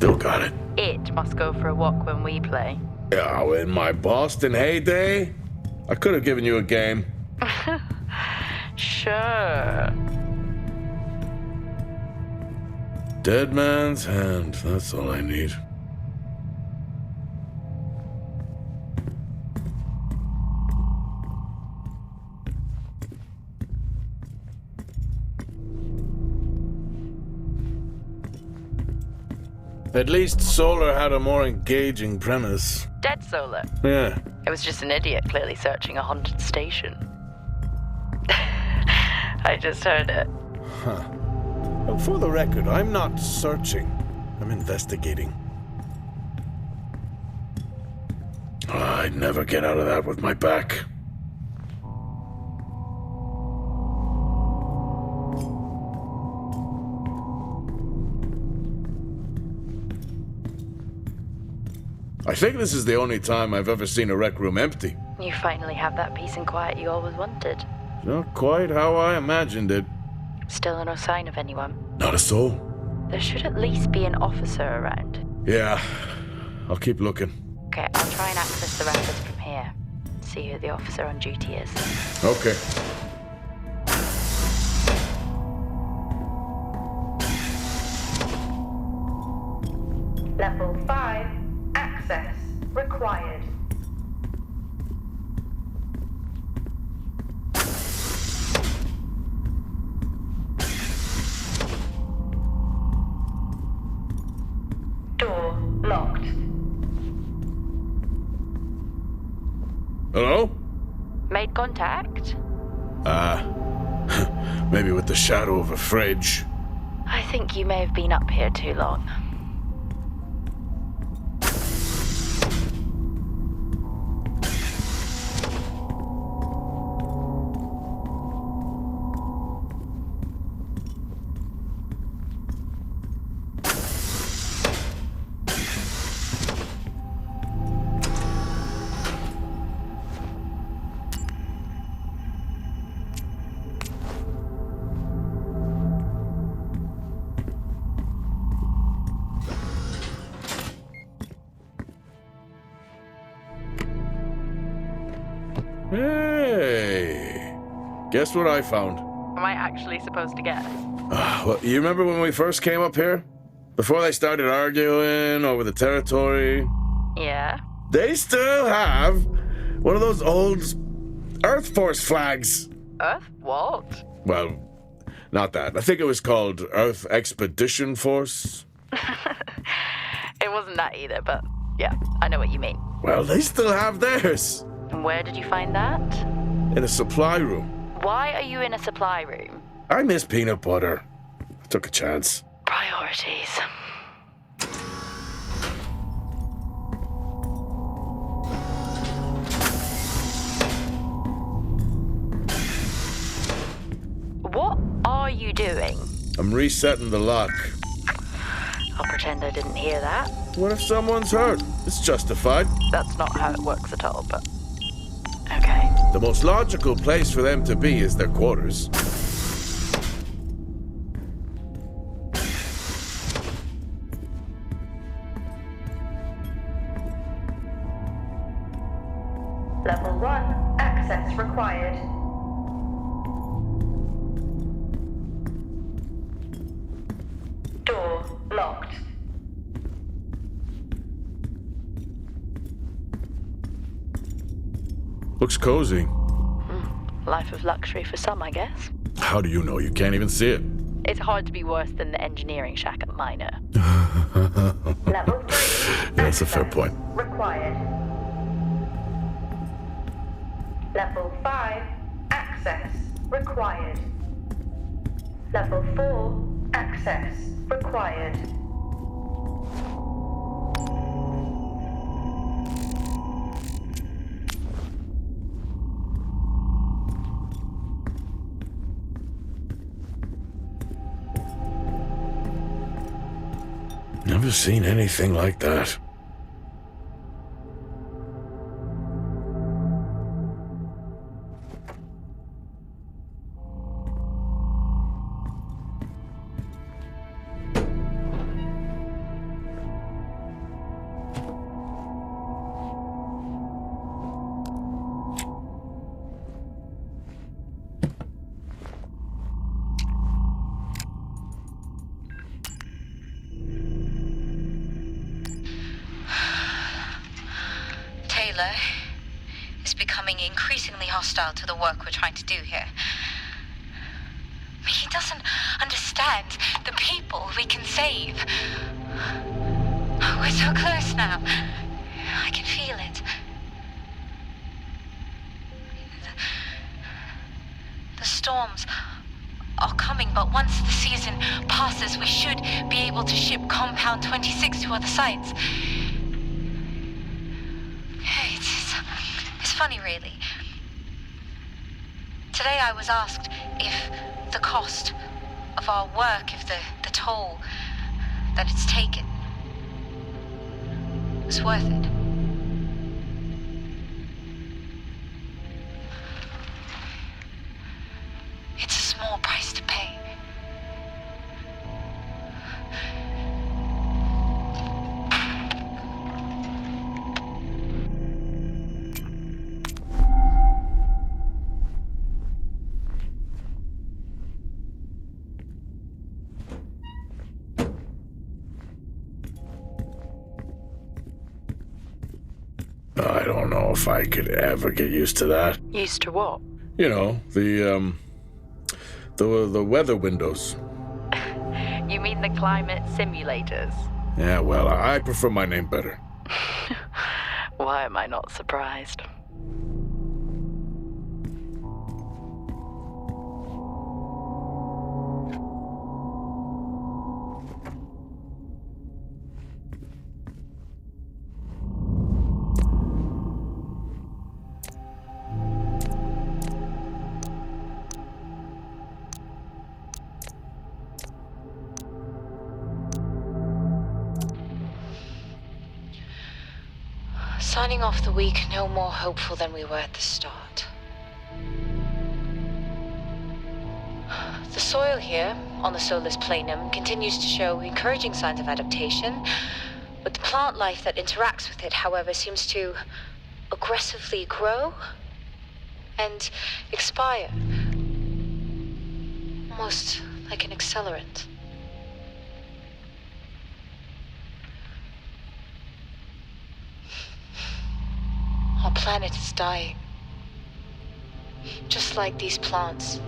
Still got it. It must go for a walk when we play. Oh, in my Boston heyday, I could have given you a game. Sure. Dead man's hand, that's all I need. At least Solar had a more engaging premise. Dead Solar. Yeah. It was just an idiot clearly searching a haunted station. I just heard it. Huh. Well, for the record, I'm not searching. I'm investigating. I'd never get out of that with my back. I think this is the only time I've ever seen a rec room empty. You finally have that peace and quiet you always wanted. Not quite how I imagined it. Still no sign of anyone. Not a soul. There should at least be an officer around. Yeah, I'll keep looking. Okay, I'll try and access the records from here. See who the officer on duty is. Okay. Level 5, access required. Door locked. Hello? Made contact? Maybe with the shadow of a fridge. I think you may have been up here too long. Hey! Guess what I found? Am I actually supposed to guess? Well, you remember when we first came up here? Before they started arguing over the territory? Yeah? They still have one of those old Earth Force flags. Earth what? Well, not that. I think it was called Earth Expedition Force. It wasn't that either, but yeah, I know what you mean. Well, they still have theirs. And where did you find that? In a supply room. Why are you in a supply room? I miss peanut butter. I took a chance. Priorities. What are you doing? I'm resetting the lock. I'll pretend I didn't hear that. What if someone's hurt? It's justified. That's not how it works at all, but... Okay. The most logical place for them to be is their quarters. Level 1, access required. Door locked. Looks cozy. Life of luxury for some, I guess. How do you know? You can't even see it. It's hard to be worse than the engineering shack at Minor. Level 3, That's a fair access point. required. Level 5, access required. Level 4, access required. Never seen anything like that. ruler is becoming increasingly hostile to the work we're trying to do here. He doesn't understand the people we can save. We're so close now. I can feel it. The storms are coming, but once the season passes, we should be able to ship Compound 26 to other sites. It's funny, really. Today I was asked if the cost of our work, if the toll that it's taken was worth it. It's a small price to pay. I don't know if I could ever get used to that. Used to what? You know, the weather windows. You mean the climate simulators? Yeah, well, I prefer my name better. Why am I not surprised? Signing off the week no more hopeful than we were at the start. The soil here, on the Solis planum, continues to show encouraging signs of adaptation, but the plant life that interacts with it, however, seems to aggressively grow and expire. Almost like an accelerant. Our planet is dying. Just like these plants.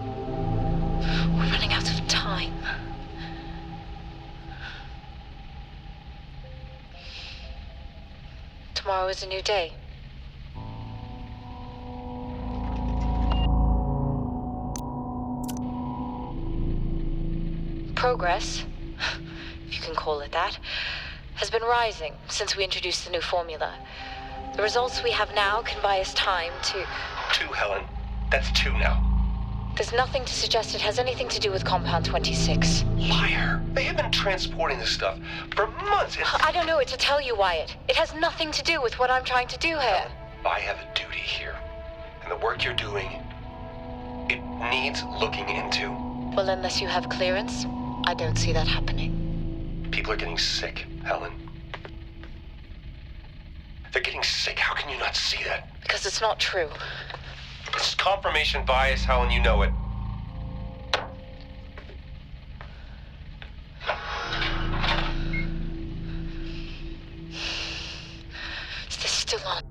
We're running out of time. Tomorrow is a new day. Progress, if you can call it that, has been rising since we introduced the new formula. The results we have now can buy us time to... 2, Helen. That's 2 now. There's nothing to suggest it has anything to do with Compound 26. Liar. They have been transporting this stuff for months. I don't know what to tell you, Wyatt. It has nothing to do with what I'm trying to do here. Helen, I have a duty here. And the work you're doing, it needs looking into. Well, unless you have clearance, I don't see that happening. People are getting sick, Helen. They're getting sick. How can you not see that? Because it's not true. It's confirmation bias, Helen. You know it. Is this still on?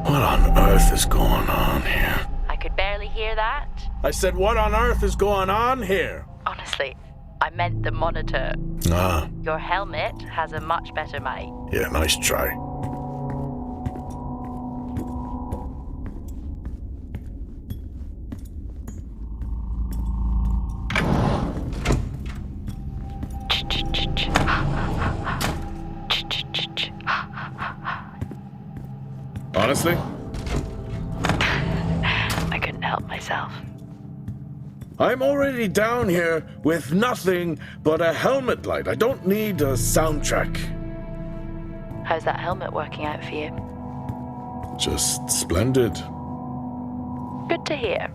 What on earth is going on here? I could barely hear that. I said, what on earth is going on here? Honestly, I meant the monitor. Ah, Your helmet has a much better mic. yeah, nice try. Honestly? I couldn't help myself. I'm already down here with nothing but a helmet light. I don't need a soundtrack. How's that helmet working out for you? Just splendid. Good to hear.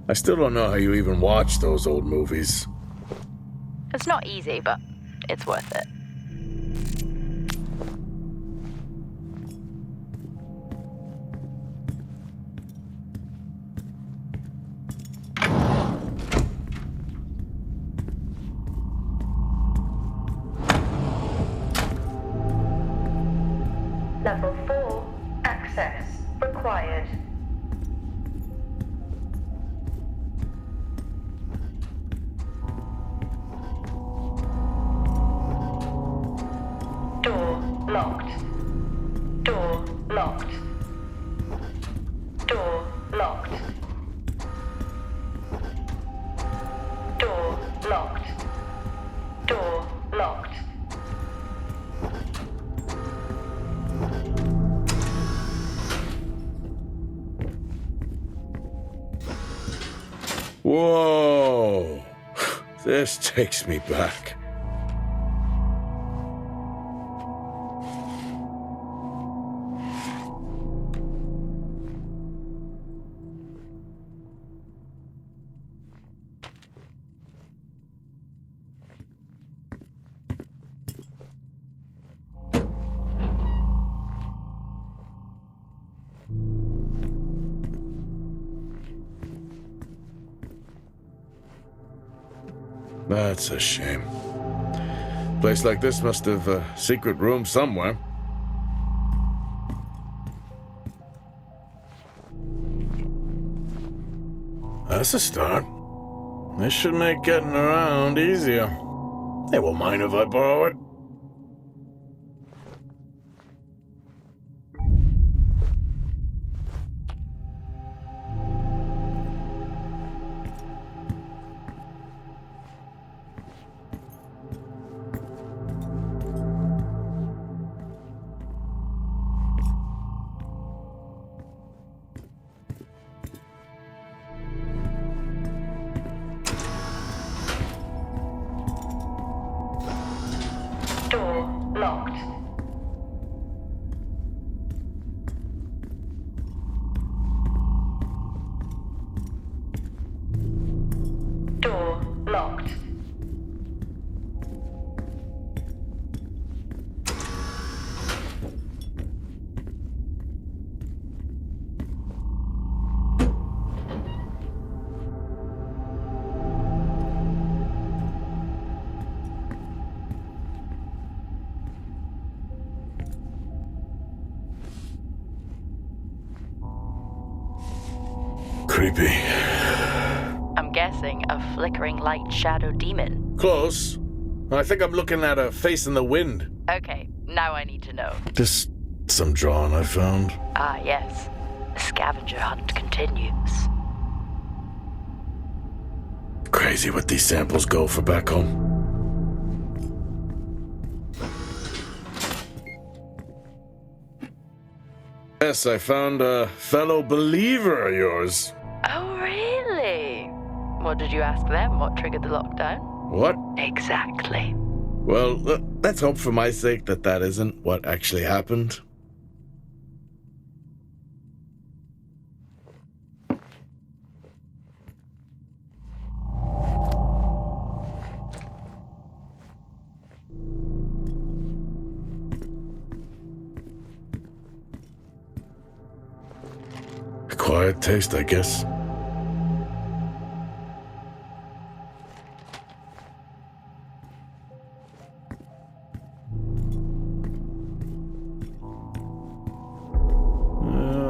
I still don't know how you even watch those old movies. It's not easy, but it's worth it. access required. Door locked. Door locked. Door locked. Door locked. Door locked. Whoa! This takes me back. That's a shame. Place like this must have a secret room somewhere. That's a start. This should make getting around easier. They won't mind if I borrow it. Door locked. Door locked. Creepy. I'm guessing a flickering light shadow demon. Close. I think I'm looking at a face in the wind. Okay, now I need to know. Just some drawing I found. Ah, yes. The scavenger hunt continues. Crazy what these samples go for back home. Yes, I found a fellow believer of yours. Oh, really? What did you ask them? What triggered the lockdown? What? Exactly. Well, let's hope for my sake that that isn't what actually happened. Acquired taste, I guess.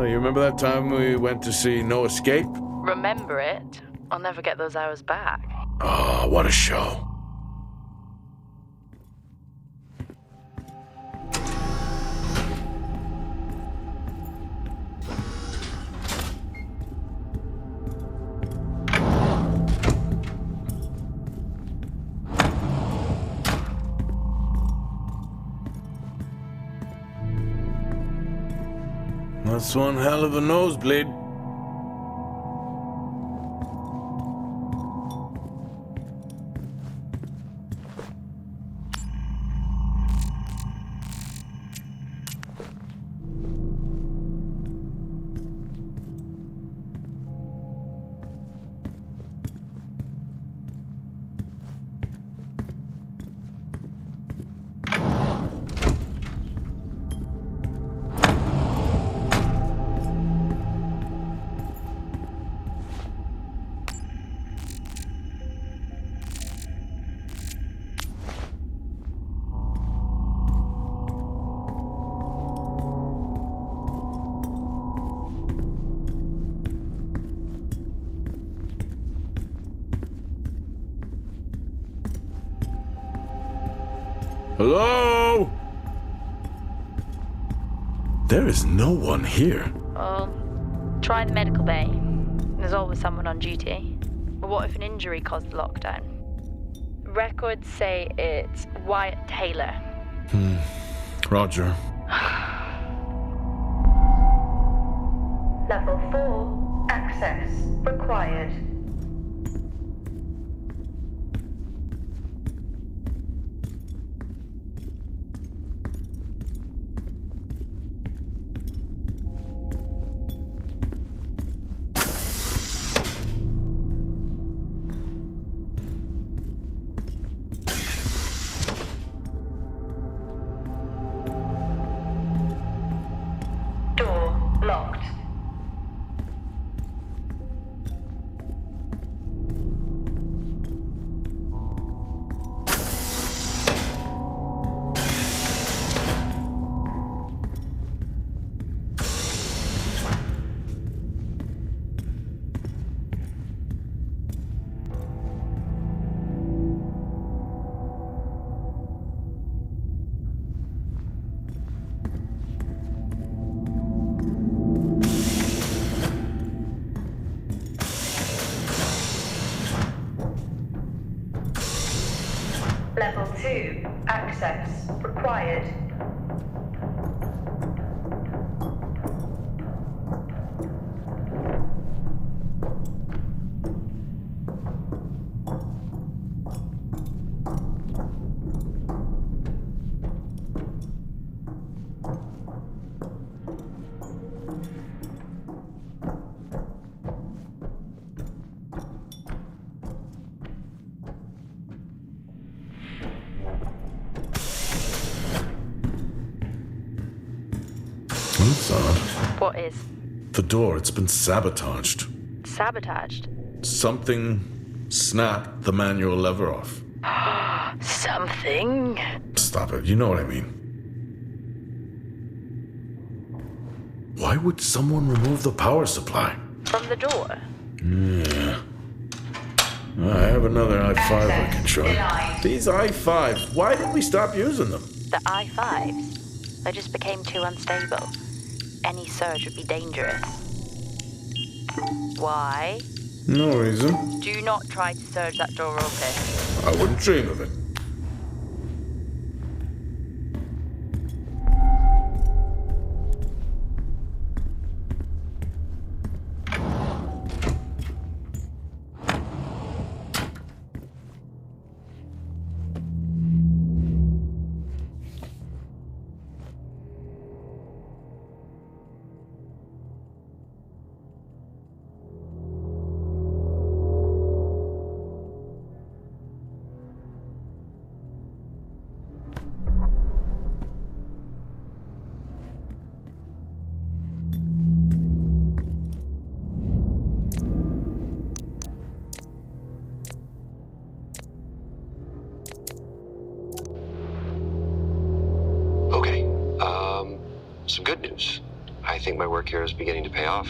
You remember that time we went to see No Escape? Remember it? I'll never get those hours back. Oh, what a show. That's one hell of a nosebleed. Hello? There is no one here. Try the medical bay. There's always someone on duty. But what if an injury caused the lockdown? Records say it's Wyatt Taylor. Roger. Level 4. Access required. Door locked. Level 2. Access required. That's odd. What is? The door, it's been sabotaged. Sabotaged? Something snapped the manual lever off. Something? Stop it, you know what I mean. Why would someone remove the power supply? From the door? Yeah. I have another i5 I can show you. These i5s, why did we stop using them? The i5s? They just became too unstable. Any surge would be dangerous. Why? No reason. Do not try to surge that door open. I wouldn't dream of it. Okay, some good news. I think my work here is beginning to pay off.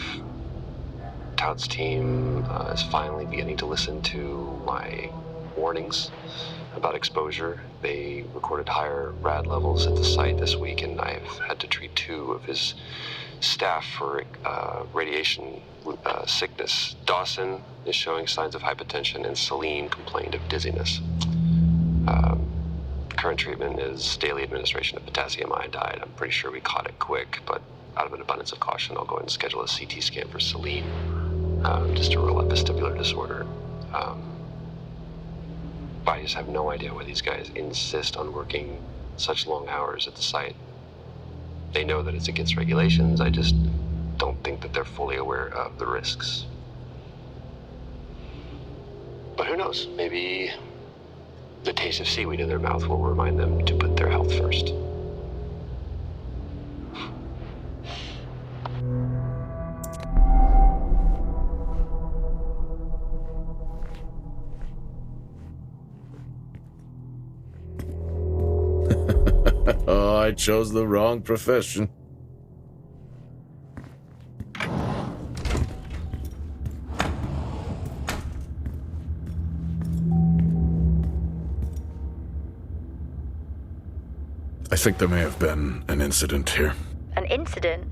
Todd's team is finally beginning to listen to my warnings about exposure. They recorded higher rad levels at the site this week, and I've had to treat 2 of his staff for radiation sickness. Dawson is showing signs of hypotension, and Celine complained of dizziness. Current treatment is daily administration of potassium iodide. I'm pretty sure we caught it quick, but out of an abundance of caution, I'll go ahead and schedule a CT scan for Celine, just to rule out vestibular disorder. But I just have no idea why these guys insist on working such long hours at the site. They know that it's against regulations. I just don't think that they're fully aware of the risks. But who knows? Maybe the taste of seaweed in their mouth will remind them to put their health first. Oh, I chose the wrong profession. think there may have been an incident here. An incident?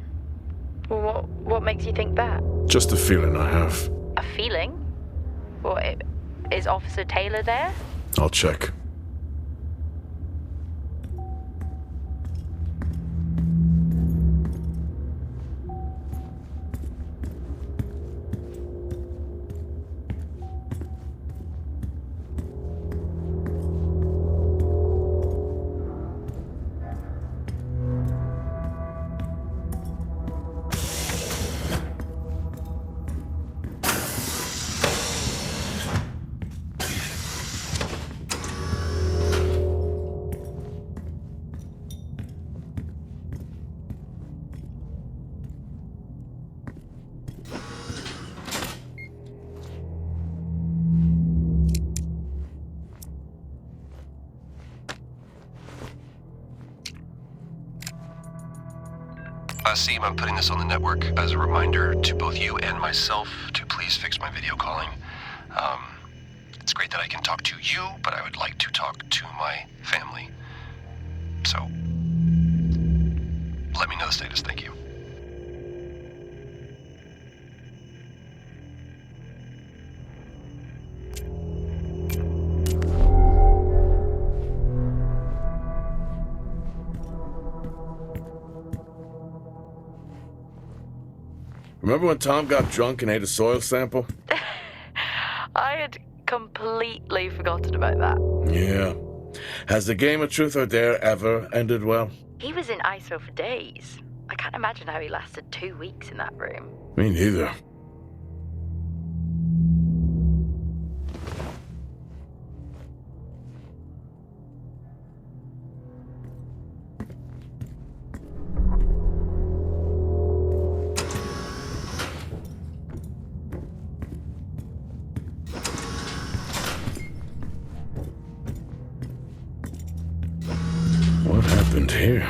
Well, what makes you think that? Just a feeling I have. A feeling? What, is Officer Taylor there? I'll check. Seem, I'm putting this on the network as a reminder to both you and myself to please fix my video calling. It's great that I can talk to you, but I would like to talk to my family. So, let me know the status. Thank you. Remember when Tom got drunk and ate a soil sample? I had completely forgotten about that. Yeah. Has the game of Truth or Dare ever ended well? He was in ISO for days. I can't imagine how he lasted 2 weeks in that room. Me neither. What happened here?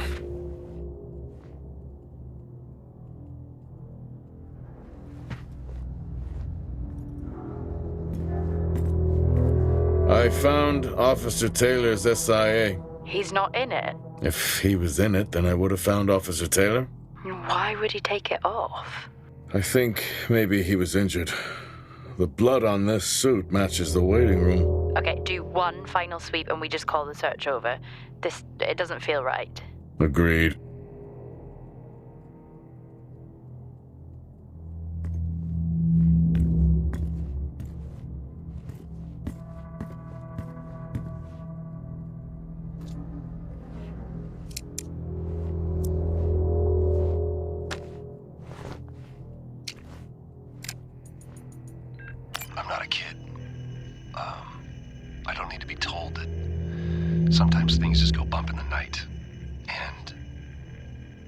I found Officer Taylor's SIA. He's not in it. If he was in it, then I would have found Officer Taylor. Why would he take it off? I think maybe he was injured. The blood on this suit matches the waiting room. Okay, do one final sweep and we just call the search over. It doesn't feel right. Agreed. I'm not a kid. I don't need to be told that sometimes things just go bump in the night. And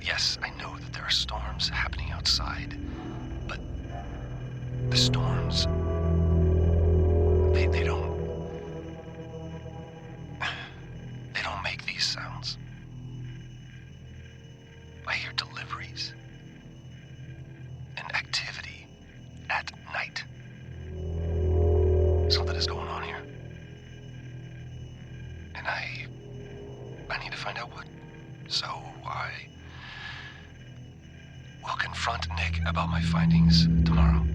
yes, I know that there are storms happening outside, but the storms, they don't make these sounds. I hear deliveries and activity at night. Something is going on here. And I need to find out what. So I will confront Nick about my findings tomorrow.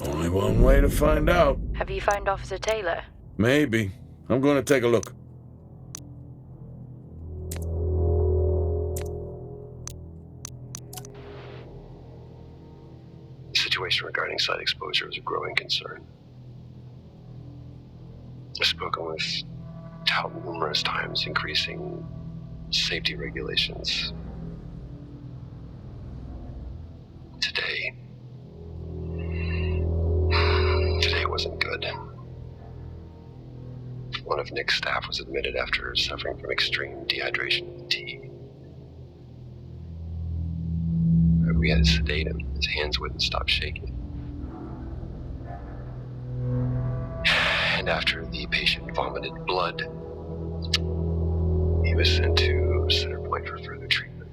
Only one way to find out. Have you found Officer Taylor? Maybe. I'm going to take a look. The situation regarding site exposure is a growing concern. I've spoken with Tout numerous times, increasing safety regulations. Today, One of Nick's staff was admitted after suffering from extreme dehydration and fatigue. We had to sedate him. His hands wouldn't stop shaking. And after the patient vomited blood, he was sent to Center Point for further treatment.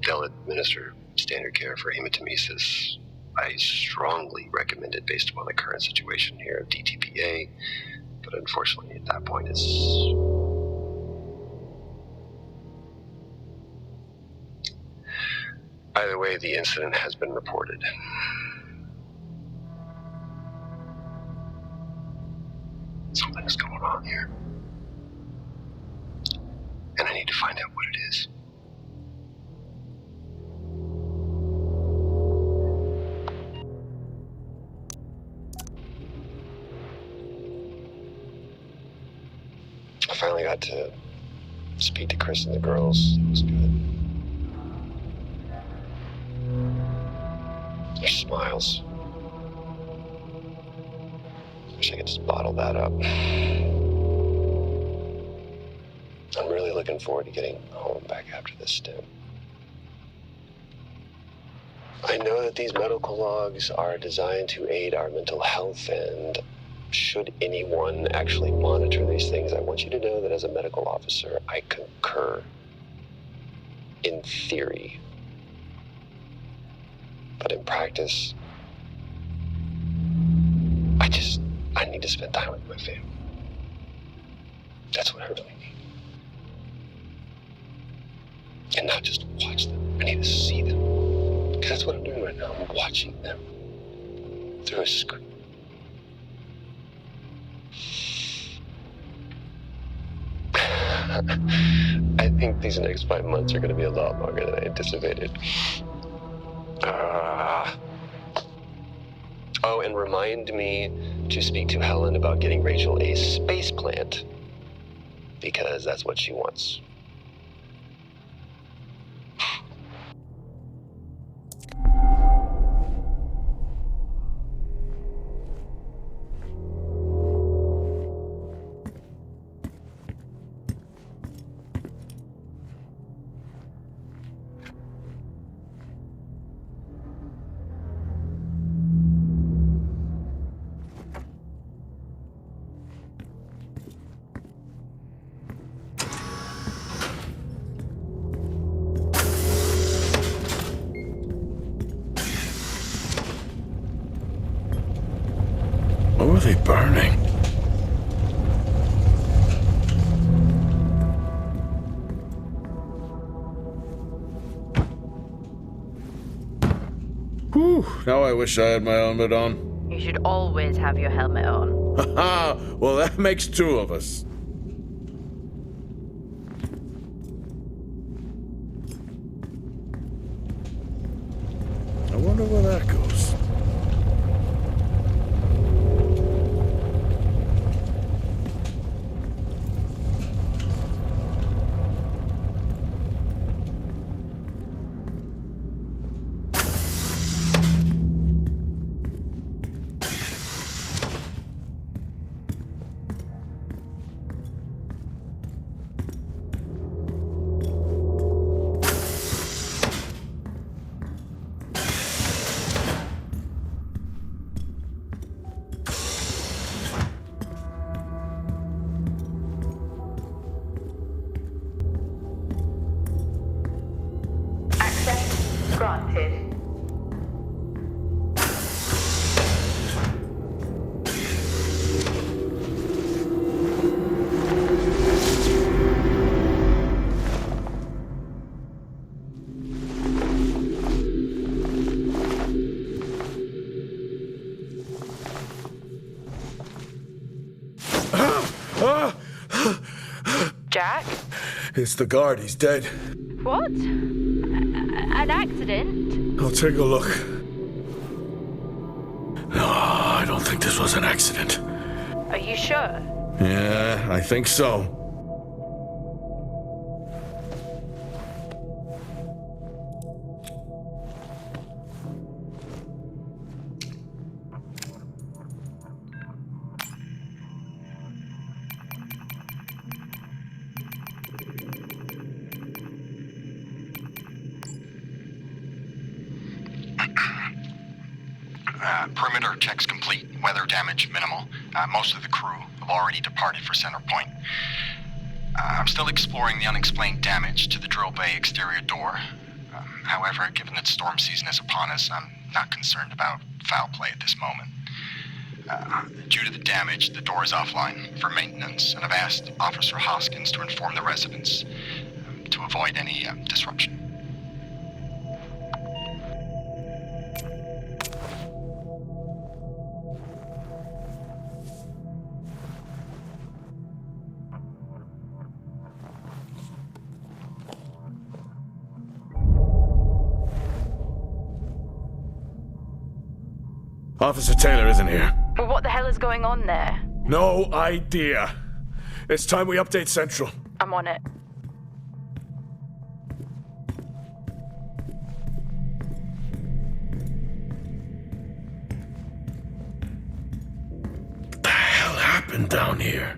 They'll administer standard care for hematemesis. I strongly recommend it based upon the current situation here of DTPA, but unfortunately at that point it's... Either way, the incident has been reported. Something's going on here. And I need to find out what it is. I finally got to speak to Chris and the girls. It was good. Their smiles. Wish I could just bottle that up. I'm really looking forward to getting home back after this stint. I know that these medical logs are designed to aid our mental health, and should anyone actually monitor these things, I want you to know that as a medical officer, I concur. In theory. But in practice, I need to spend time with my family. That's what I really need. And not just watch them. I need to see them. Because that's what I'm doing right now. I'm watching them through a screen. I think these next 5 months are going to be a lot longer than I anticipated. Oh, and remind me to speak to Helen about getting Rachel a space plant, because that's what she wants. What were they burning? Whew, now I wish I had my helmet on. You should always have your helmet on. Haha, well that makes two of us. I wonder where that goes. Access granted. Jack? It's the guard, he's dead. What? An accident? I'll take a look. No, I don't think this was an accident. Are you sure? Yeah, I think so. Perimeter checks complete. Weather damage minimal. Most of the crew have already departed for Center Point. I'm still exploring the unexplained damage to the drill bay exterior door. However, given that storm season is upon us, I'm not concerned about foul play at this moment. Due to the damage, the door is offline for maintenance, and I've asked Officer Hoskins to inform the residents to avoid any disruption. Officer Taylor isn't here. But what the hell is going on there? No idea. It's time we update Central. I'm on it. What the hell happened down here?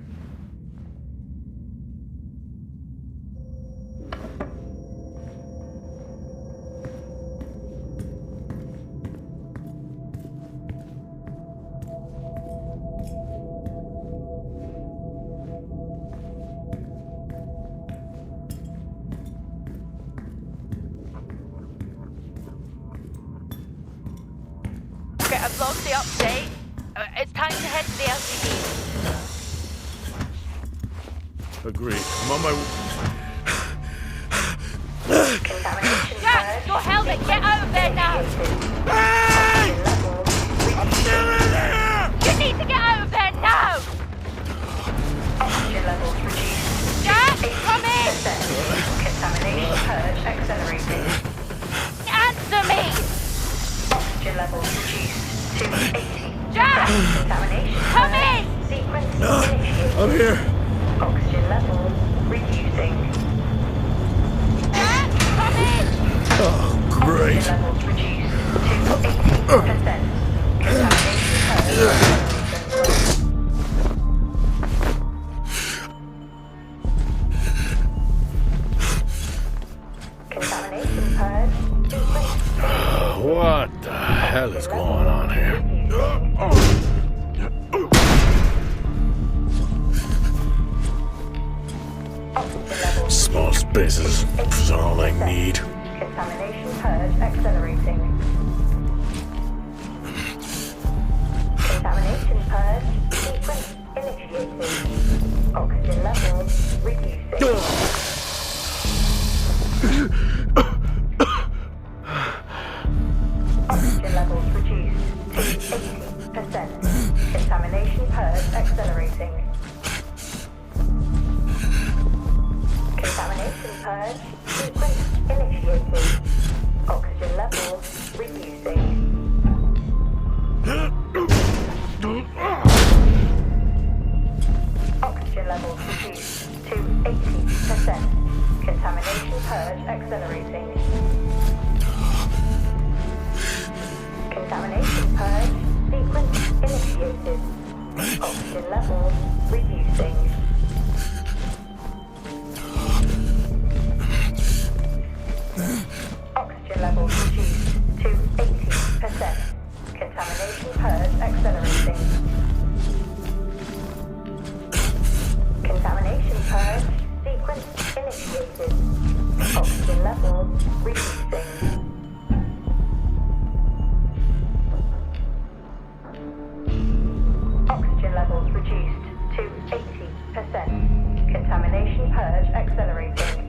Okay, I've logged the update. It's time to head to the LCD. Agreed. I'm on my Contamination Jack, purge. your helmet, get out of there now! Hey! Levels I'm still in here! You need to get out of there now! Oxygen levels reduced. Jack, come in! Contamination purge accelerating. Answer me! Oxygen levels reduced to 80. Jack! Contamination Come purge in! sequence initiated. I'm here. Oxygen levels reducing. Jack, come in! Oh, great. Oxygen levels reduced to 80%. Contamination purge accelerating. Contamination purge sequence What the hell is going on here? Small spaces are all I need. Contamination purge accelerating. Contamination purge sequence initiated. Oxygen levels reducing. Oxygen levels reduced to 80%. Contamination purge accelerating. Contamination purge sequence initiated. Oxygen levels reducing. Oxygen levels reduced to 80%. Contamination purge accelerating. Contamination purge sequence initiated. Oxygen levels reducing. Oxygen levels reduced to 80%. Contamination purge accelerating. Contamination purge sequence initiated. Oxygen levels reducing. Oxygen levels reduced to 80%. Contamination purge accelerating.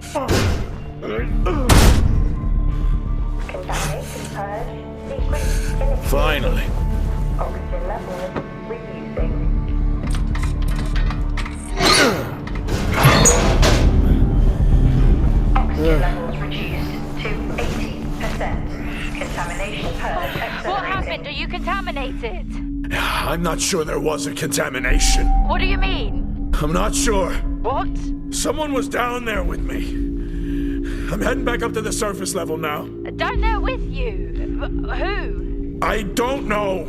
Contamination purge sequence initiated. Finally. Oxygen levels reducing. Oxygen levels reduced to 80%. Contamination purge accelerating. What happened? Are you contaminated? I'm not sure there was a contamination. What do you mean? I'm not sure. What? Someone was down there with me. I'm heading back up to the surface level now. Down there with you? Who? I don't know.